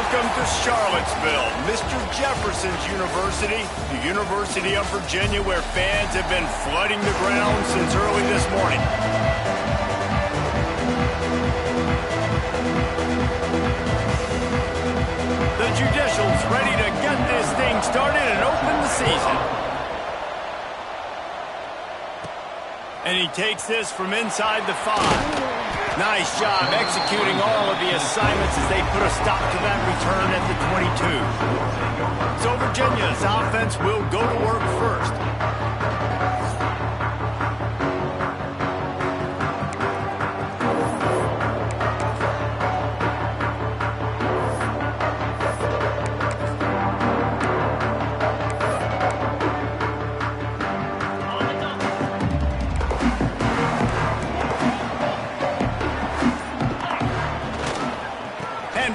Welcome to Charlottesville, Mr. Jefferson's University, the University of Virginia, where fans have been flooding the ground since early this morning. The Judicial's ready to get this thing started and open the season. And he takes this from inside the 5. Nice job executing all of the assignments as they put a stop to that return at the 22. So Virginia's offense will go to work first.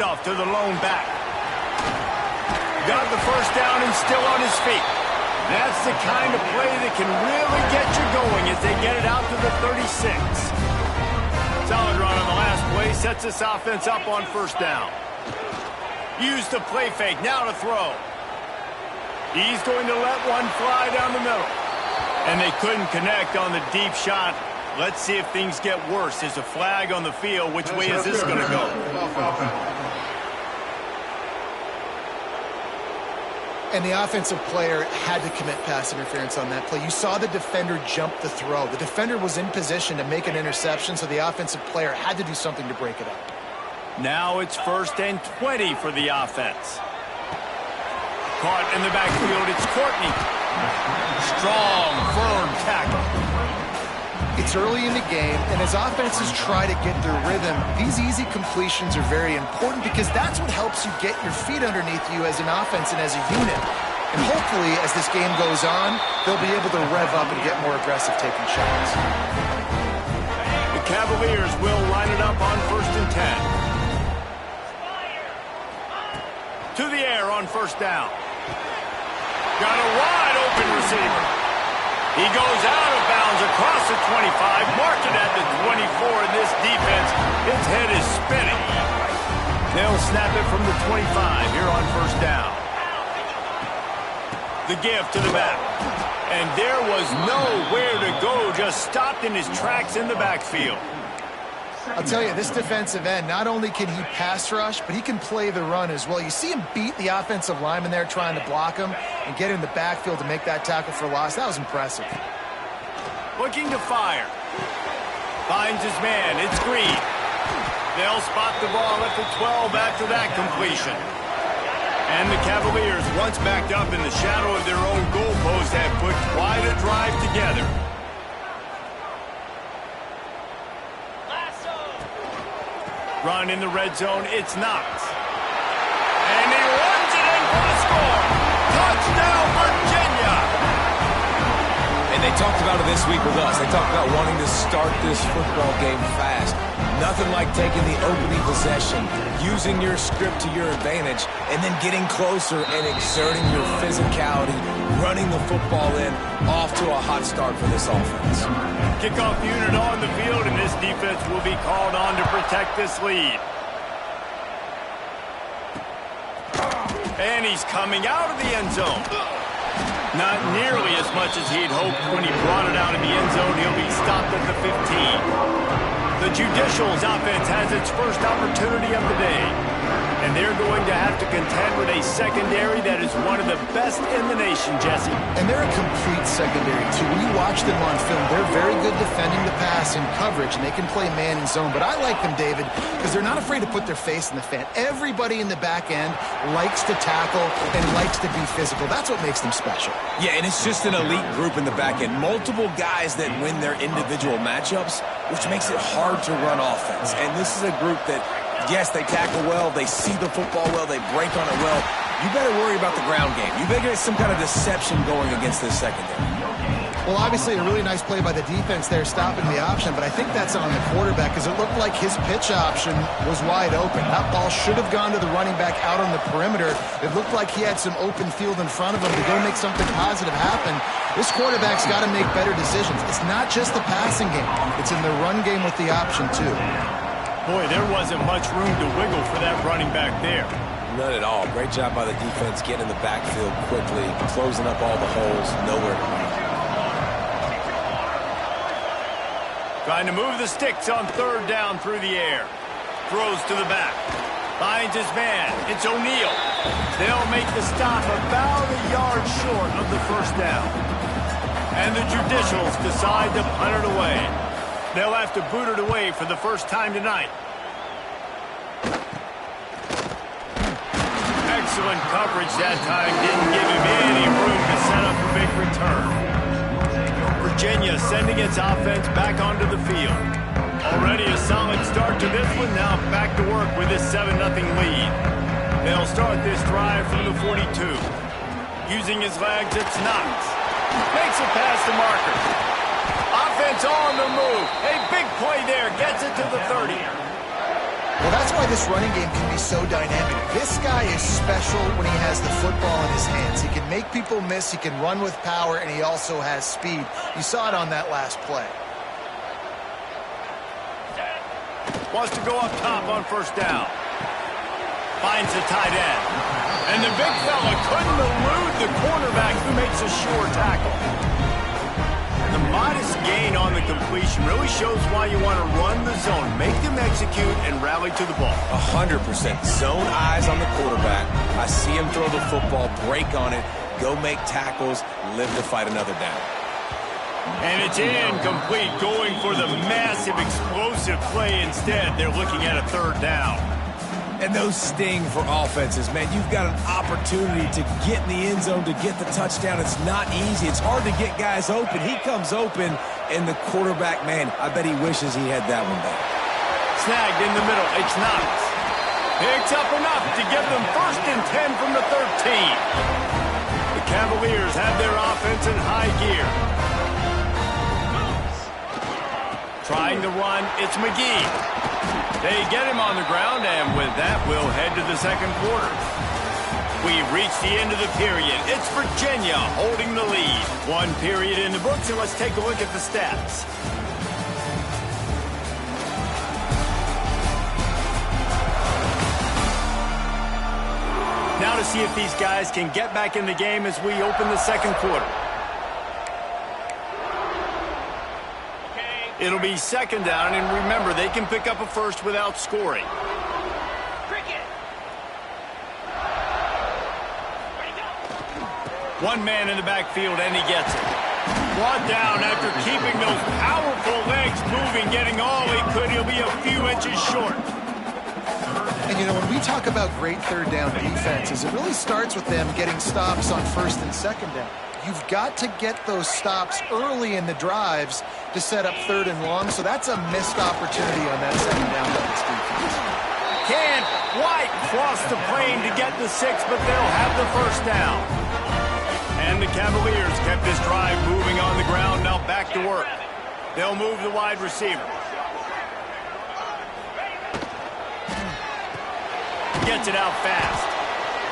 Off to the lone back. Got the first down and still on his feet. That's the kind of play that can really get you going as they get it out to the 36. Solid run on the last play. Sets this offense up on first down. Use the play fake. Now to throw. He's going to let one fly down the middle. And they couldn't connect on the deep shot. Let's see if things get worse. There's a flag on the field. Which way is this going to go? And the offensive player had to commit pass interference on that play. You saw the defender jump the throw. The defender was in position to make an interception, so the offensive player had to do something to break it up. Now it's 1st and 20 for the offense. Caught in the backfield, it's Courtney. Strong, firm tackle. It's early in the game, and as offenses try to get their rhythm, these easy completions are very important because that's what helps you get your feet underneath you as an offense and as a unit. And hopefully, as this game goes on, they'll be able to rev up and get more aggressive taking shots. The Cavaliers will line it up on 1st and 10. To the air on 1st down. Got a wide open receiver. He goes out of bounds across the 25, marked it at the 24, and this defense, its head is spinning. They'll snap it from the 25 here on 1st down. The give to the back. And there was nowhere to go, just stopped in his tracks in the backfield. I'll tell you, this defensive end, not only can he pass rush, but he can play the run as well. You see him beat the offensive lineman there trying to block him and get in the backfield to make that tackle for loss. That was impressive. Looking to fire. Finds his man. It's Green. They'll spot the ball at the 12 after that completion. And the Cavaliers, once backed up in the shadow of their own goalpost, have put quite a drive together. Run in the red zone, it's Knox. And he runs it in for the score. Touchdown, Virginia! And they talked about it this week with us. They talked about wanting to start this football game fast. Nothing like taking the opening possession, using your script to your advantage, and then getting closer and exerting your physicality, running the football in, off to a hot start for this offense. Kickoff unit on the field, and this defense will be called on to protect this lead. And he's coming out of the end zone. Not nearly as much as he'd hoped when he brought it out of the end zone. He'll be stopped at the 15. The Judicial's offense has its first opportunity of the day. And they're going to have to contend with a secondary that is one of the best in the nation, Jesse. And they're a complete secondary, too. When you watch them on film, they're very good defending the pass and coverage, and they can play man and zone. But I like them, David, because they're not afraid to put their face in the fan. Everybody in the back end likes to tackle and likes to be physical. That's what makes them special. Yeah, and it's just an elite group in the back end. Multiple guys that win their individual matchups, which makes it hard to run offense. And this is a group that, yes, they tackle well, they see the football well, they break on it well. You better worry about the ground game. You better get some kind of deception going against this secondary. Well, obviously, a really nice play by the defense there, stopping the option, but I think that's on the quarterback because it looked like his pitch option was wide open. That ball should have gone to the running back out on the perimeter. It looked like he had some open field in front of him to go make something positive happen. This quarterback's got to make better decisions. It's not just the passing game. It's in the run game with the option, too. Boy, there wasn't much room to wiggle for that running back there. None at all. Great job by the defense getting in the backfield quickly, closing up all the holes, nowhere to run. Trying to move the sticks on third down through the air. Throws to the back. Finds his man. It's O'Neal. They'll make the stop about a yard short of the first down. And the Judicials decide to punt it away. They'll have to boot it away for the first time tonight. Excellent coverage that time. Didn't give him any room to set up a big return. Virginia sending its offense back onto the field. Already a solid start to this one. Now back to work with this 7-0 lead. They'll start this drive from the 42. Using his legs, it's Knox. Makes it past the marker. Offense on the move. A big play there. Gets it to the 30. Well, that's why this running game can be so dynamic. This guy is special when he has the football in his hands. He can make people miss, he can run with power, and he also has speed. You saw it on that last play. Wants to go up top on first down. Finds the tight end. And the big fella couldn't elude the cornerback who makes a sure tackle. The modest gain on the completion really shows why you want to run the zone. Make them execute and rally to the ball. 100%. Zone eyes on the quarterback. I see him throw the football, break on it, go make tackles, live to fight another down. And it's incomplete, going for the massive explosive play instead. They're looking at a third down. And those sting for offenses, man. You've got an opportunity to get in the end zone, to get the touchdown. It's not easy. It's hard to get guys open. He comes open, and the quarterback, man, I bet he wishes he had that one back. Snagged in the middle. It's Knox. Picks up enough to give them 1st and 10 from the 13. The Cavaliers have their offense in high gear. Trying to run, it's McGee. They get him on the ground, and with that, we'll head to the second quarter. We've reached the end of the period. It's Virginia holding the lead. One period in the books, and let's take a look at the stats. Now to see if these guys can get back in the game as we open the second quarter. It'll be second down, and remember, they can pick up a first without scoring. One man in the backfield, and he gets it. Brought down after keeping those powerful legs moving, getting all he could. He'll be a few inches short. And, you know, when we talk about great third down defenses, it really starts with them getting stops on first and second down. You've got to get those stops early in the drives to set up third and long, so that's a missed opportunity on that second down by this defense. Can't quite cross the plane to get the 6, but they'll have the first down. And the Cavaliers kept this drive moving on the ground, now back to work. They'll move the wide receiver. Gets it out fast.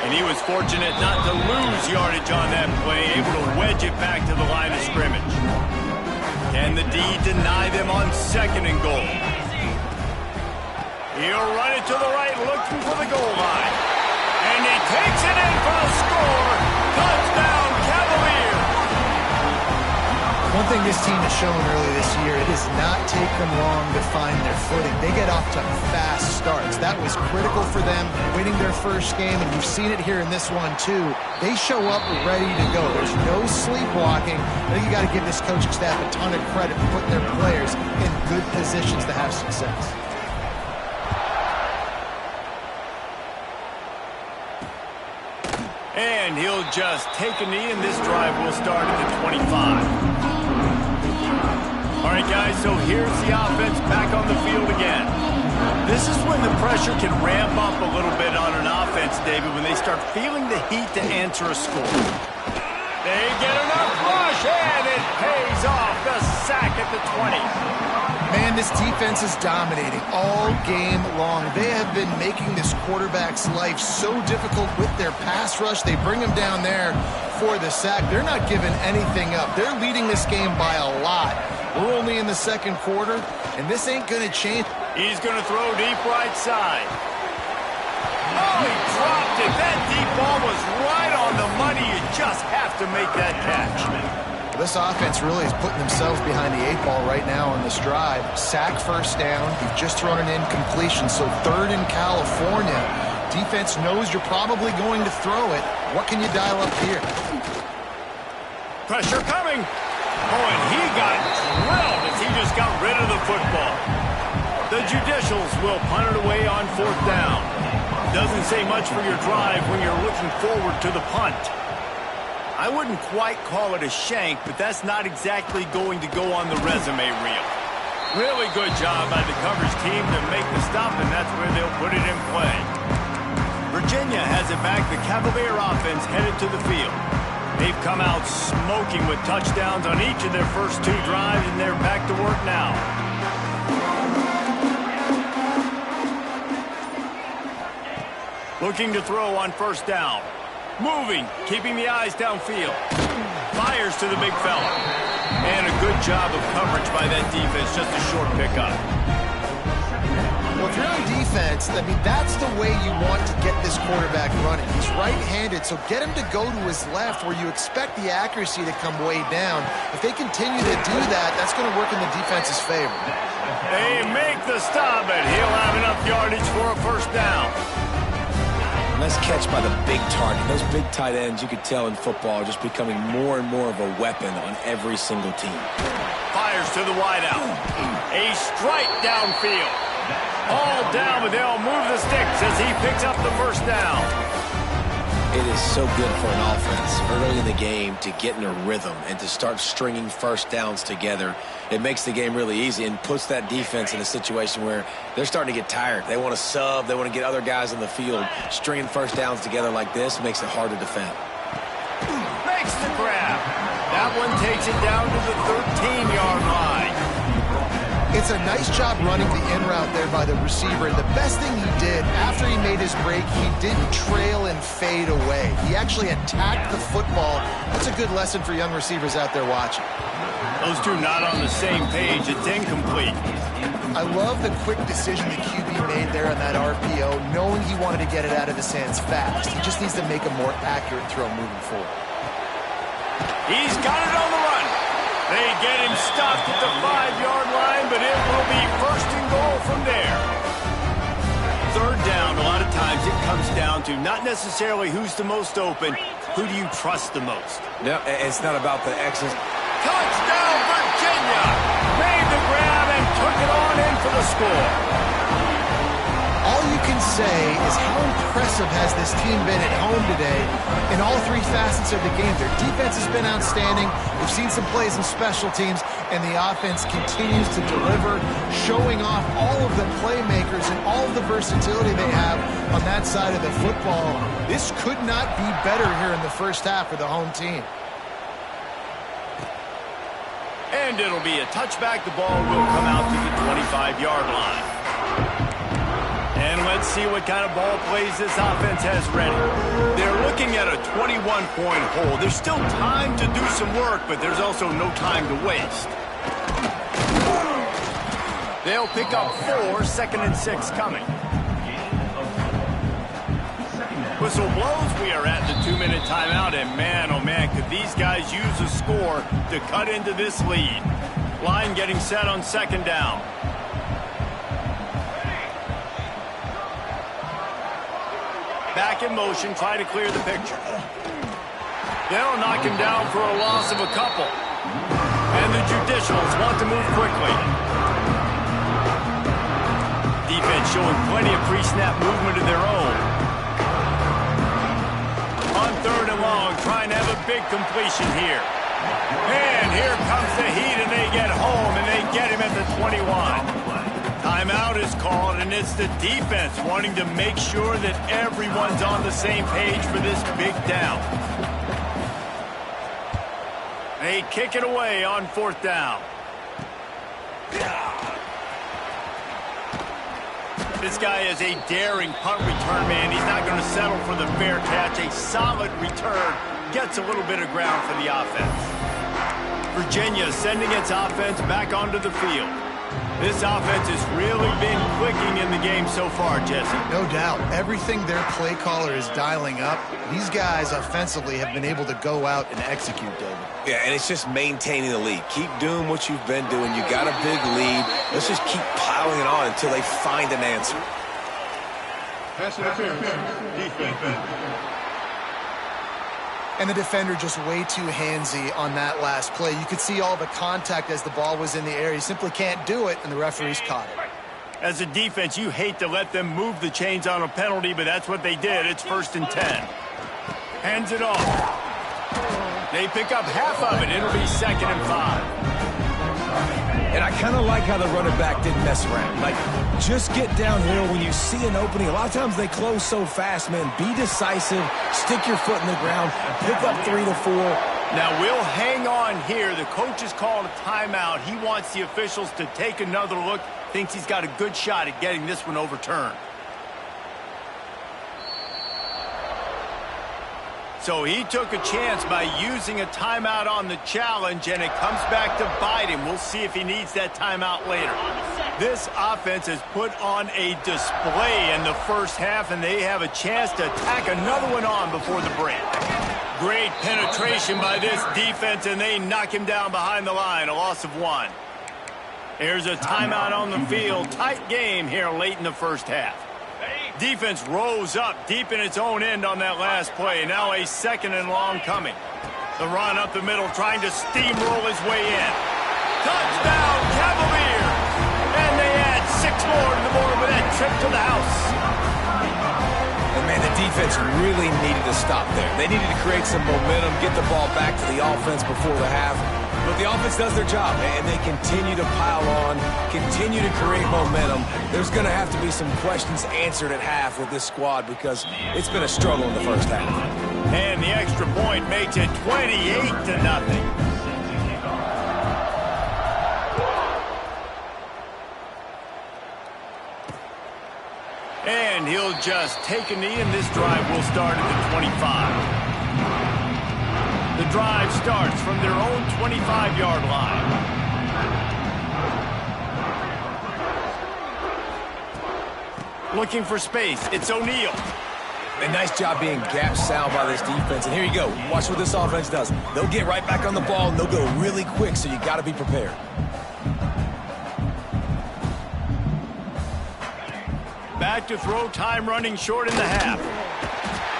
And he was fortunate not to lose yardage on that play, able to wedge it back to the line of scrimmage. Can the D deny them on second and goal? He'll run it to the right, looking for the goal line. And he takes it in for the score. Touchdown, Cavaliers! One thing this team has shown early this year, it does not take them long to find their footing. They get off to fast starts. That was critical for them, winning their first game, and you've seen it here in this one too. They show up ready to go. There's no sleepwalking. I think you got to give this coaching staff a ton of credit for putting their players in good positions to have success. And he'll just take a knee, and this drive will start at the 25. All right, guys, so here's the offense back on the field again. This is when the pressure can ramp up a little bit on an offense, David, when they start feeling the heat to answer a score. They get enough rush, and it pays off. The sack at the 20. Man, this defense is dominating all game long. They have been making this quarterback's life so difficult with their pass rush. They bring him down there for the sack. They're not giving anything up. They're leading this game by a lot. We're only in the second quarter, and this ain't going to change. He's going to throw deep right side. Oh, he dropped it. That deep ball was right on the money. You just have to make that catch. This offense really is putting themselves behind the 8 ball right now on this drive. Sack first down. You've just thrown an incompletion, so 3rd in California. Defense knows you're probably going to throw it. What can you dial up here? Pressure coming. Oh, and he got drilled as he just got rid of the football. The Judicials will punt it away on 4th down. Doesn't say much for your drive when you're looking forward to the punt. I wouldn't quite call it a shank, but that's not exactly going to go on the resume reel. Really good job by the coverage team to make the stop, and that's where they'll put it in play. Virginia has it back. The Cavalier offense headed to the field. They've come out smoking with touchdowns on each of their first 2 drives, and they're back to work now. Looking to throw on 1st down. Moving, keeping the eyes downfield. Fires to the big fella. And a good job of coverage by that defense, just a short pickup. Well, if you're on defense, I mean, that's the way you want to get this quarterback running. He's right-handed, so get him to go to his left where you expect the accuracy to come way down. If they continue to do that, that's going to work in the defense's favor. They make the stop, and he'll have enough yardage for a 1st down. Nice catch by the big target. Those big tight ends, you could tell in football, are just becoming more and more of a weapon on every single team. Fires to the wideout. A strike downfield. All down, but they'll move the sticks as he picks up the 1st down. It is so good for an offense early in the game to get in a rhythm and to start stringing 1st downs together. It makes the game really easy and puts that defense in a situation where they're starting to get tired. They want to sub. They want to get other guys on the field. Stringing 1st downs together like this makes it hard to defend. Makes the grab. That one takes it down to the 13-yard line. It's a nice job running the in route there by the receiver. And the best thing he did after he made his break, he didn't trail and fade away. He actually attacked the football. That's a good lesson for young receivers out there watching. Those two not on the same page. It's incomplete. I love the quick decision the QB made there on that RPO, knowing he wanted to get it out of his hands fast. He just needs to make a more accurate throw moving forward. He's got it on the run. They get him stopped at the 5-yard line, but it will be 1st and goal from there. 3rd down, a lot of times it comes down to not necessarily who's the most open, who do you trust the most? No, it's not about the X's. Touchdown, Virginia! Made the grab and took it on in for the score. All you can say is how impressive has this team been at home today in all 3 facets of the game. Their defense has been outstanding. We've seen some plays in special teams, and the offense continues to deliver, showing off all of the playmakers and all of the versatility they have on that side of the football. This could not be better here in the 1st half for the home team. And it'll be a touchback. The ball will come out to the 25-yard line. And let's see what kind of ball plays this offense has ready. They're looking at a 21-point hole. There's still time to do some work, but there's also no time to waste. They'll pick up 4, 2nd and 6 coming. Whistle blows. We are at the 2-minute timeout, and man, oh man, could these guys use a score to cut into this lead. Line getting set on 2nd down. Back in motion, try to clear the picture. They'll knock him down for a loss of a couple. And the Judicials want to move quickly. Defense showing plenty of pre-snap movement of their own. On 3rd and long, trying to have a big completion here. And here comes the heat, and they get home, and they get him at the 21. Timeout is called, and it's the defense wanting to make sure that everyone's on the same page for this big down. They kick it away on 4th down. This guy is a daring punt return man. He's not going to settle for the fair catch. A solid return gets a little bit of ground for the offense. Virginia sending its offense back onto the field. This offense has really been clicking in the game so far, Jesse. No doubt. Everything their play caller is dialing up, these guys offensively have been able to go out and execute, David. Yeah, and it's just maintaining the lead. Keep doing what you've been doing. You got a big lead. Let's just keep piling it on until they find an answer. Pass interference. Defense. And the defender just way too handsy on that last play. You could see all the contact as the ball was in the air. He simply can't do it, and the referees caught it. As a defense, you hate to let them move the chains on a penalty, but that's what they did. It's 1st and 10. Hands it off. They pick up half of it. It'll be 2nd and 5. And I kind of like how the running back didn't mess around. Like, just get downhill when you see an opening. A lot of times they close so fast, man. Be decisive, stick your foot in the ground, pick up 3 to 4. Now, we'll hang on here. The coach is calling a timeout. He wants the officials to take another look. Thinks he's got a good shot at getting this one overturned. So he took a chance by using a timeout on the challenge, and it comes back to bite him. We'll see if he needs that timeout later. This offense has put on a display in the first half, and they have a chance to tack another one on before the break. Great penetration by this defense, and they knock him down behind the line, a loss of 1. Here's a timeout on the field. Tight game here late in the first half. Defense rose up deep in its own end on that last play. Now a 2nd and long coming. The run up the middle, trying to steamroll his way in. Touchdown, Cavaliers! And they add 6 more to the board with that trip to the house. And, man, the defense really needed to stop there. They needed to create some momentum, get the ball back to the offense before the half. But the offense does their job, and they continue to pile on, continue to create momentum. There's going to have to be some questions answered at half with this squad because it's been a struggle in the first half. And the extra point makes it 28-0. And he'll just take a knee, and this drive will start at the 25. The drive starts from their own 25-yard line. Looking for space. It's O'Neal. A nice job being gap sound by this defense. And here you go. Watch what this offense does. They'll get right back on the ball, and they'll go really quick, so you got to be prepared. Back to throw, time running short in the half.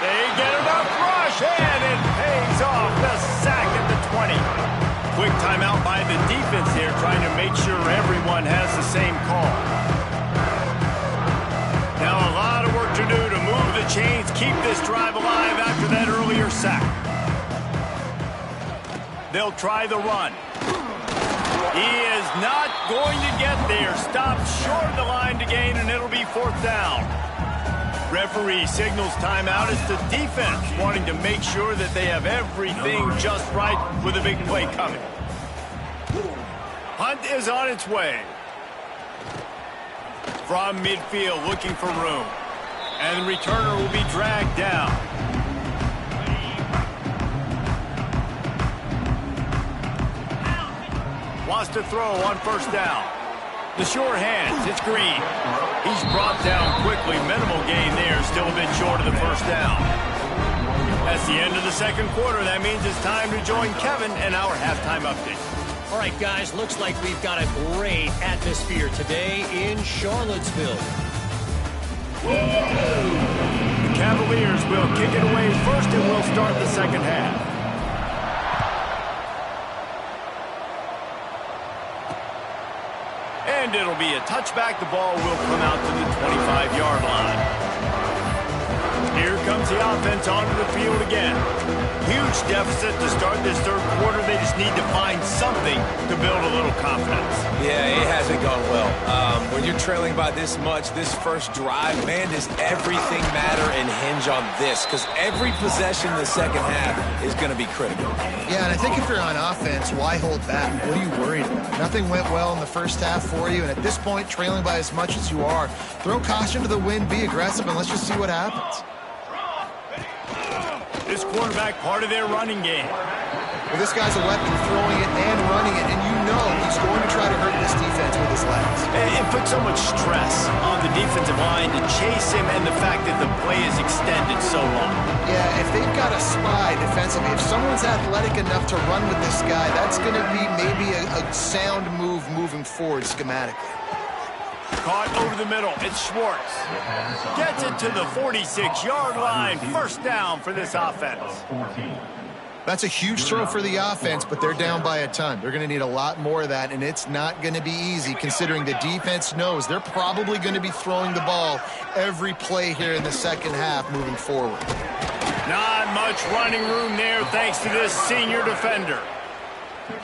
They get enough rush, and it pays off. The sack at the 20. Quick timeout by the defense here, trying to make sure everyone has the same call. Now a lot of work to do to move the chains, keep this drive alive after that earlier sack. They'll try the run. He is not going to get there. Stopped short of the line to gain, and it'll be 4th down. Referee signals timeout. It's the defense wanting to make sure that they have everything just right with a big play coming. Hunt is on its way. From midfield, looking for room. And the returner will be dragged down. Wants to throw on 1st down. The sure hands, it's Green. He's brought down quickly. Minimal gain there, still a bit short of the 1st down. That's the end of the 2nd quarter. That means it's time to join Kevin and our halftime update. All right, guys, looks like we've got a great atmosphere today in Charlottesville. The Cavaliers will kick it away first, and we'll start the 2nd half. And it'll be a touchback. The ball will come out to the 25-yard line. Here comes the offense onto the field again. Huge deficit to start this 3rd quarter. They just need to find something to build a little confidence. Yeah, it hasn't gone well. When you're trailing by this much, this first drive, man, does everything matter and hinge on this? Because every possession in the 2nd half is going to be critical. Yeah, and I think if you're on offense, why hold back? What are you worried about? Nothing went well in the first half for you, and at this point, trailing by as much as you are, throw caution to the wind, be aggressive, and let's just see what happens. This quarterback, part of their running game. Well, this guy's a weapon, throwing it and running it, and you know he's going to try to hurt this defense with his legs. put so much stress on the defensive line to chase him and the fact that the play is extended so long. Yeah, if they've got a spy defensively, if someone's athletic enough to run with this guy, that's going to be maybe a sound move moving forward schematically. Caught over the middle. It's Schwartz. Gets it to the 46-yard line. First down for this offense. That's a huge throw for the offense, but they're down by a ton. They're going to need a lot more of that, and it's not going to be easy considering the defense knows they're probably going to be throwing the ball every play here in the second half moving forward. Not much running room there thanks to this senior defender.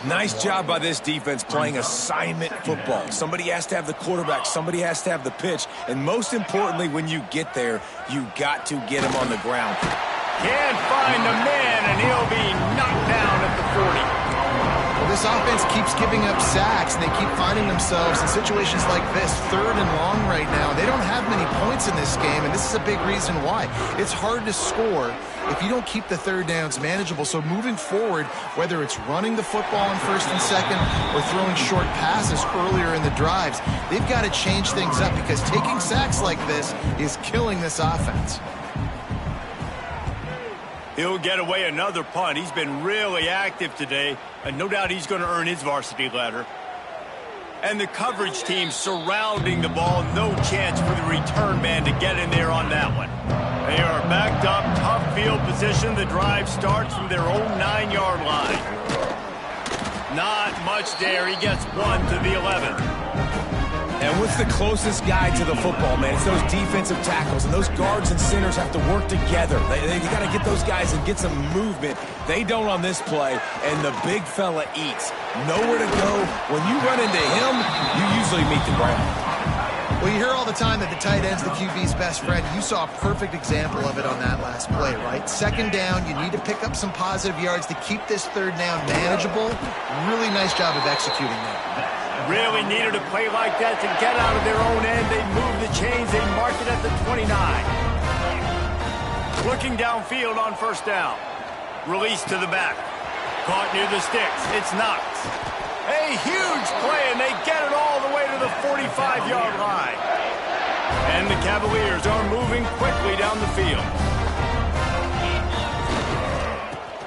Nice job by this defense playing assignment football. Somebody has to have the quarterback. Somebody has to have the pitch. And most importantly, when you get there, you got to get him on the ground. Can't find the man, and he'll be knocked down at the 40. Well, this offense keeps giving up sacks, and they keep finding themselves in situations like this, 3rd and long right now. They don't have many points in this game, and this is a big reason why. It's hard to score if you don't keep the 3rd downs manageable. So moving forward, whether it's running the football in 1st and 2nd or throwing short passes earlier in the drives, they've got to change things up because taking sacks like this is killing this offense. He'll get away another punt. He's been really active today, and no doubt he's going to earn his varsity letter. And the coverage team surrounding the ball. No chance for the return man to get in there on that one. They are backed up, tough field position. The drive starts from their own 9-yard line. Not much there. He gets 1 to the 11. And what's the closest guy to the football, man? It's those defensive tackles, and those guards and centers have to work together. They got to get those guys and get some movement. They don't on this play, and the big fella eats. Nowhere to go. When you run into him, you usually meet the ground. Well, you hear all the time that the tight end's the QB's best friend. You saw a perfect example of it on that last play, right? 2nd down, you need to pick up some positive yards to keep this 3rd down manageable. Really nice job of executing that. Really needed a play like that to get out of their own end. They move the chains. They mark it at the 29. Looking downfield on 1st down. Release to the back. Caught near the sticks. It's Knox. A huge play, and they get it all the way to the 45-yard line. And the Cavaliers are moving quickly down the field.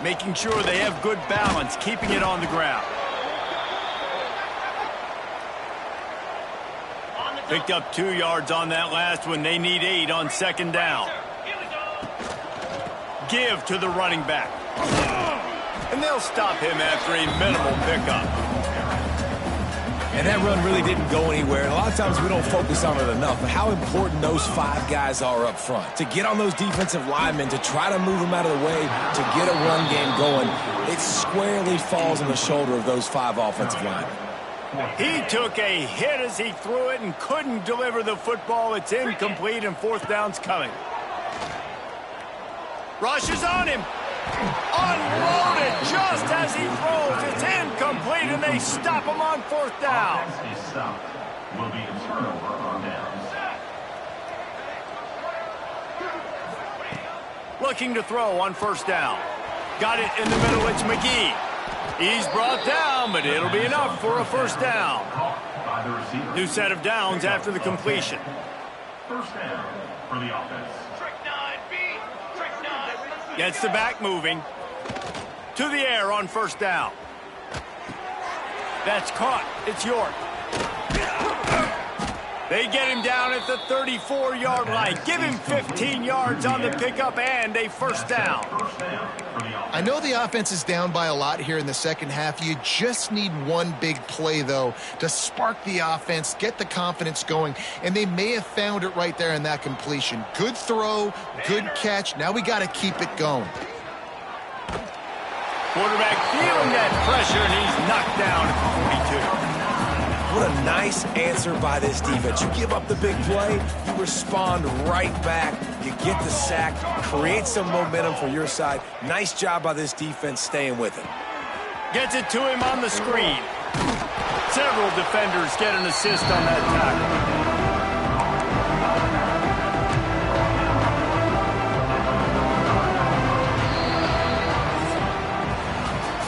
Making sure they have good balance, keeping it on the ground. Picked up 2 yards on that last one. They need 8 on 2nd down. Give to the running back. And they'll stop him after a minimal pickup. And that run really didn't go anywhere. And a lot of times we don't focus on it enough. But how important those 5 guys are up front. To get on those defensive linemen, to try to move them out of the way, to get a run game going, it squarely falls on the shoulder of those 5 offensive linemen. He took a hit as he threw it and couldn't deliver the football. It's incomplete, and 4th down's coming. Rush is on him. Unloaded just as he throws. It's incomplete, and they stop him on 4th down. Will be a turnover on downs. Looking to throw on 1st down. Got it in the middle. It's McGee. He's brought down, but it'll be enough for a 1st down. New set of downs after the completion. 1st down for the offense. Gets the back moving. To the air on 1st down. That's caught. It's York. They get him down at the 34-yard line. Give him 15 yards on the pickup and a 1st down. I know the offense is down by a lot here in the second half. You just need one big play, though, to spark the offense, get the confidence going, and they may have found it right there in that completion. Good throw, good catch. Now we got to keep it going. Quarterback feeling that pressure, and he's knocked down at the 42. What a nice answer by this defense. You give up the big play, you respond right back, you get the sack, create some momentum for your side. Nice job by this defense staying with it. Gets it to him on the screen. Several defenders get an assist on that tackle.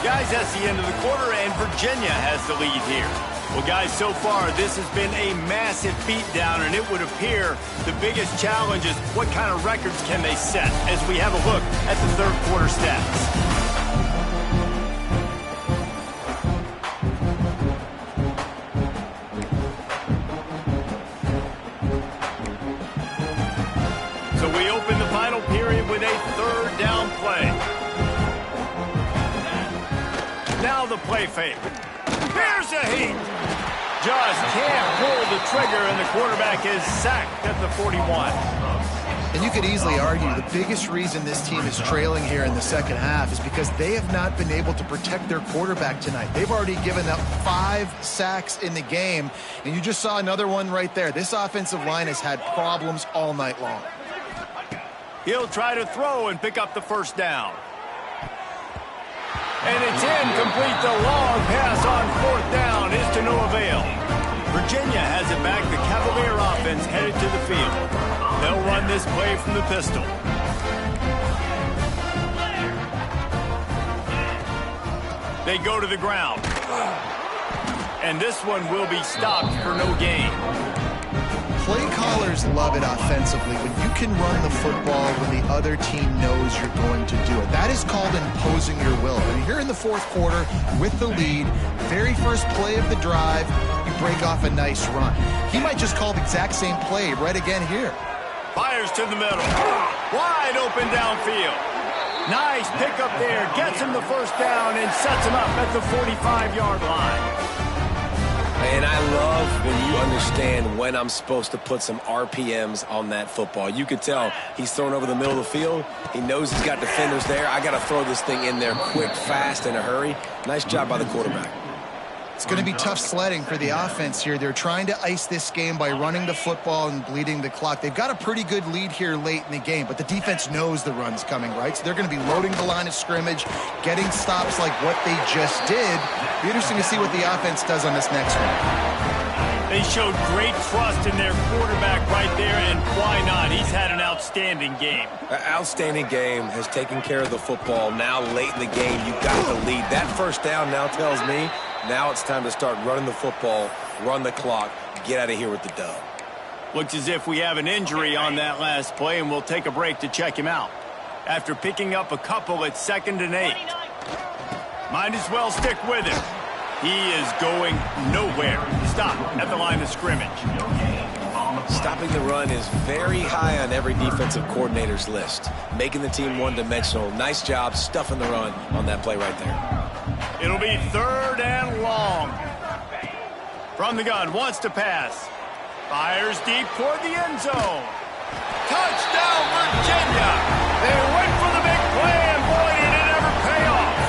Guys, that's the end of the quarter, and Virginia has the lead here. Well, guys, so far, this has been a massive beatdown, and it would appear the biggest challenge is what kind of records can they set as we have a look at the third quarter stats. So we open the final period with a third down play. Now the play fake. Here's a heat. Just can't pull the trigger, and the quarterback is sacked at the 41. And you could easily argue the biggest reason this team is trailing here in the second half is because they have not been able to protect their quarterback tonight. They've already given up 5 sacks in the game, and you just saw another one right there. This offensive line has had problems all night long. He'll try to throw and pick up the first down. And it's incomplete. The long pass on fourth down is to no avail. Virginia has it back. The Cavalier offense headed to the field. They'll run this play from the pistol. They go to the ground. And this one will be stopped for no gain. Play callers love it offensively when you can run the football when the other team knows you're going to do it. That is called imposing your will. And here in the fourth quarter with the lead, very first play of the drive, you break off a nice run. He might just call the exact same play right again here. Fires to the middle. Wide open downfield. Nice pickup there. Gets him the first down and sets him up at the 45-yard line. And I love when you understand when I'm supposed to put some RPMs on that football. You could tell he's thrown over the middle of the field. He knows he's got defenders there. I got to throw this thing in there quick, fast, in a hurry. Nice job by the quarterback. It's going to be tough sledding for the offense here. They're trying to ice this game by running the football and bleeding the clock. They've got a pretty good lead here late in the game, but the defense knows the run's coming, right? So they're going to be loading the line of scrimmage, getting stops like what they just did. Be interesting to see what the offense does on this next one. They showed great trust in their quarterback right there, and why not? He's had an outstanding game. Outstanding game, has taken care of the football. Now late in the game, you got the lead. That first down now tells me now it's time to start running the football, run the clock, get out of here with the dub. Looks as if we have an injury on that last play, and we'll take a break to check him out. After picking up a couple at 2nd and 8. Might as well stick with him. He is going nowhere. Stop at the line of scrimmage. Stopping the run is very high on every defensive coordinator's list. Making the team one-dimensional. Nice job stuffing the run on that play right there. It'll be 3rd and long. From the gun, wants to pass. Fires deep toward the end zone. Touchdown, Virginia! They went for the big play, and boy, did it ever pay off.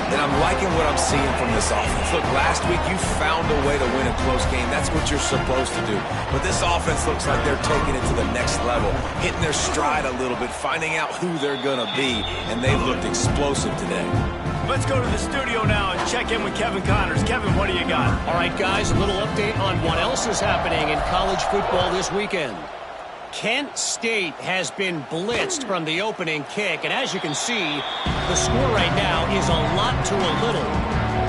And I'm liking what I'm seeing from this offense. Look, last week you found a way to win a close game. That's what you're supposed to do. But this offense looks like they're taking it to the next level, hitting their stride a little bit, finding out who they're going to be, and they've looked explosive today. Let's go to the studio now and check in with Kevin Connors. Kevin, what do you got? All right, guys, a little update on what else is happening in college football this weekend. Kent State has been blitzed from the opening kick, and as you can see, the score right now is a lot to a little.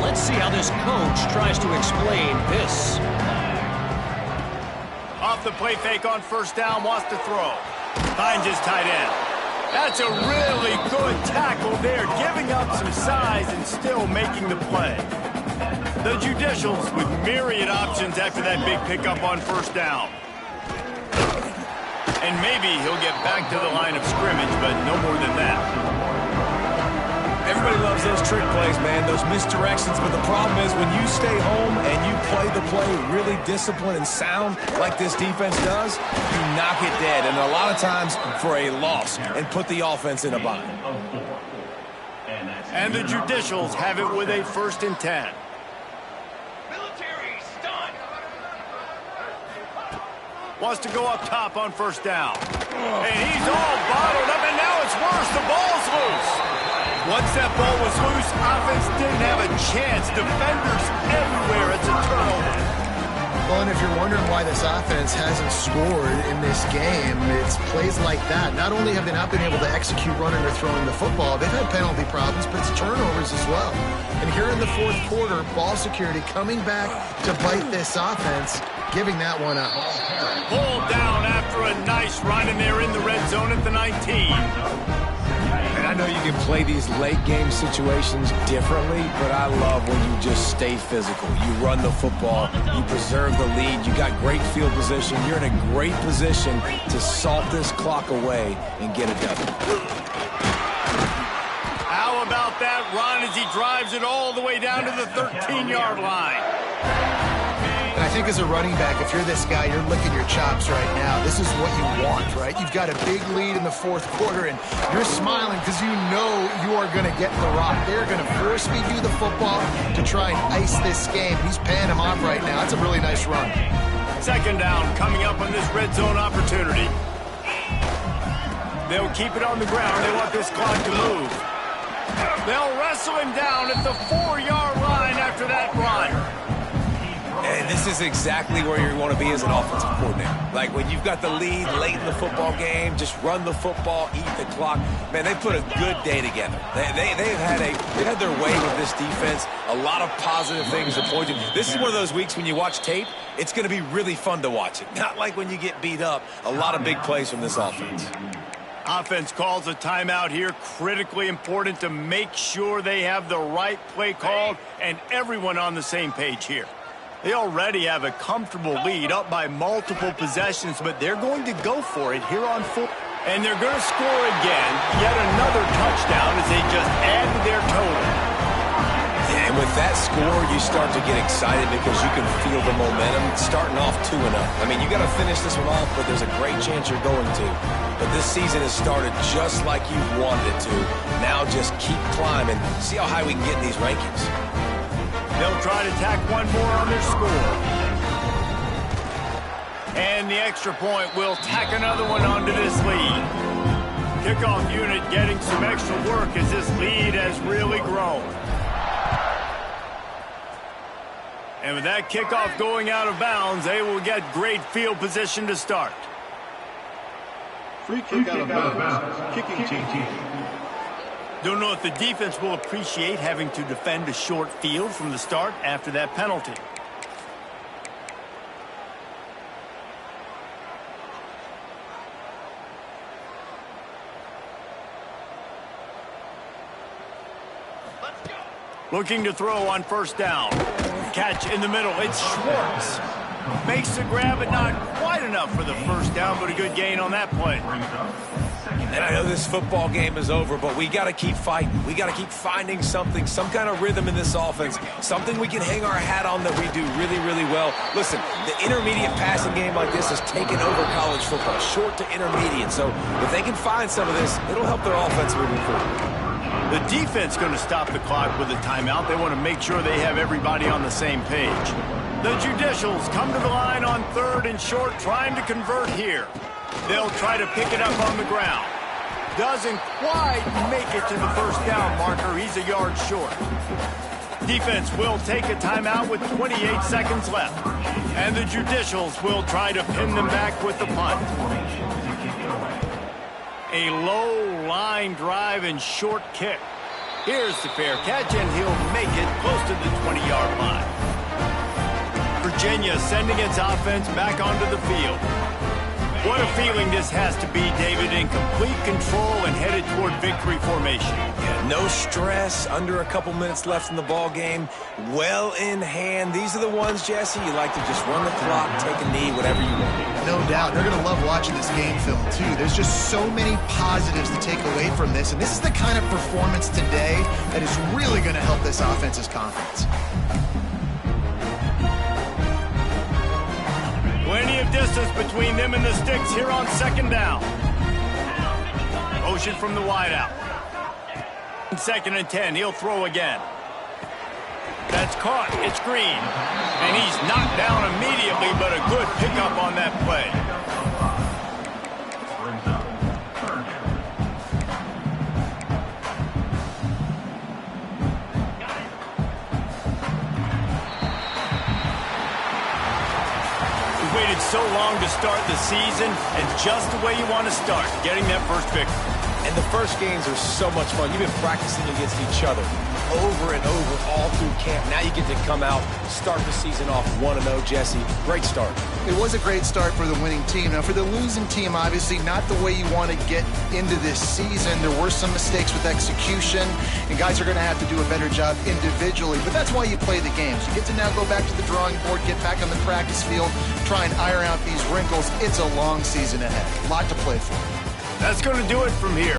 Let's see how this coach tries to explain this. Off the play fake on first down, wants to throw. Finds his tight end. That's a really good tackle there, giving up some size and still making the play. The Judicials with myriad options after that big pickup on first down. And maybe he'll get back to the line of scrimmage, but no more than that. Everybody loves those trick plays, man, those misdirections, but the problem is when you stay home and you play the play really disciplined and sound like this defense does, you knock it dead, and a lot of times for a loss, and put the offense in a bind. And the Judicials have it with a 1st and 10. Wants to go up top on first down. And he's all bottled up, and now it's worse. The ball's loose. Once that ball was loose, offense didn't have a chance. Defenders everywhere. It's a turnover. Well, Well, and if you're wondering why this offense hasn't scored in this game, it's plays like that. Not only have they not been able to execute running or throwing the football, they've had penalty problems, but it's turnovers as well. And here in the fourth quarter, ball security coming back to bite this offense, giving that one up. Pulled down after a nice run, and they're in the red zone at the 19. And I know you can play these late game situations differently, but I love when you just stay physical. You run the football, you preserve the lead, you got great field position, you're in a great position to salt this clock away and get a W. How about that run as he drives it all the way down to the 13-yard line? And I think as a running back, if you're this guy, you're licking your chops right now. This is what you want, right? You've got a big lead in the fourth quarter, and you're smiling because you know you are going to get the rock. They're going to force feed you the football to try and ice this game. He's paying him off right now. That's a really nice run. Second down coming up on this red zone opportunity. They'll keep it on the ground. They want this clock to move. They'll wrestle him down at the 4-yard line after that run. And this is exactly where you want to be as an offensive coordinator. Like when you've got the lead late in the football game, just run the football, eat the clock. Man, they put a good day together. They've had their way with this defense. A lot of positive things to point to. This is one of those weeks when you watch tape, it's going to be really fun to watch it. Not like when you get beat up. A lot of big plays from this offense. Offense calls a timeout here. Critically important to make sure they have the right play called and everyone on the same page here. They already have a comfortable lead up by multiple possessions, but they're going to go for it here on foot. And they're going to score again. Yet another touchdown as they just add to their total. And with that score, you start to get excited because you can feel the momentum starting off 2-0. I mean, you got to finish this one off, but there's a great chance you're going to. But this season has started just like you wanted it to. Now just keep climbing. See how high we can get in these rankings. They'll try to tack one more on their score. And the extra point will tack another one onto this lead. Kickoff unit getting some extra work as this lead has really grown. And with that kickoff going out of bounds, they will get great field position to start. Free kick out of bounds. Kicking team. Don't know if the defense will appreciate having to defend a short field from the start after that penalty. Looking to throw on first down. Catch in the middle. It's Schwartz. Makes the grab, but not quite enough for the first down, but a good gain on that play. And I know this football game is over, but we got to keep fighting. We got to keep finding something, some kind of rhythm in this offense, something we can hang our hat on that we do really, really well. Listen, the intermediate passing game like this has taken over college football, short to intermediate. So if they can find some of this, it'll help their offense moving forward. The defense going to stop the clock with a timeout. They want to make sure they have everybody on the same page. The Judicials come to the line on 3rd and short, trying to convert here. They'll try to pick it up on the ground. Doesn't quite make it to the first down marker. He's a yard short. Defense will take a timeout with 28 seconds left. And the Judicials will try to pin them back with the punt. A low line drive and short kick. Here's the fair catch, and he'll make it close to the 20-yard line. Virginia sending its offense back onto the field. What a feeling this has to be, David, in complete control and headed toward victory formation. Yeah, no stress, under a couple minutes left in the ball game, well in hand. These are the ones, Jesse, you like to just run the clock, take a knee, whatever you want. No doubt. They're going to love watching this game film, too. There's just so many positives to take away from this, and this is the kind of performance today that is really going to help this offense's confidence. Plenty of distance between them and the sticks here on second down. Motion from the wideout. 2nd and 10. He'll throw again. That's caught. It's Green. And he's knocked down immediately, but a good pickup on that play. waited so long to start the season, and just the way you want to start, getting that first victory. And the first games are so much fun. You've been practicing against each other over and over all through camp. Now you get to come out, start the season off 1-0, Jesse. Great start. It was a great start for the winning team. Now, for the losing team, obviously not the way you want to get into this season. There were some mistakes with execution, and guys are going to have to do a better job individually. But that's why you play the games. You get to now go back to the drawing board, get back on the practice field, try and iron out these wrinkles. It's a long season ahead. A lot to play for. That's going to do it from here.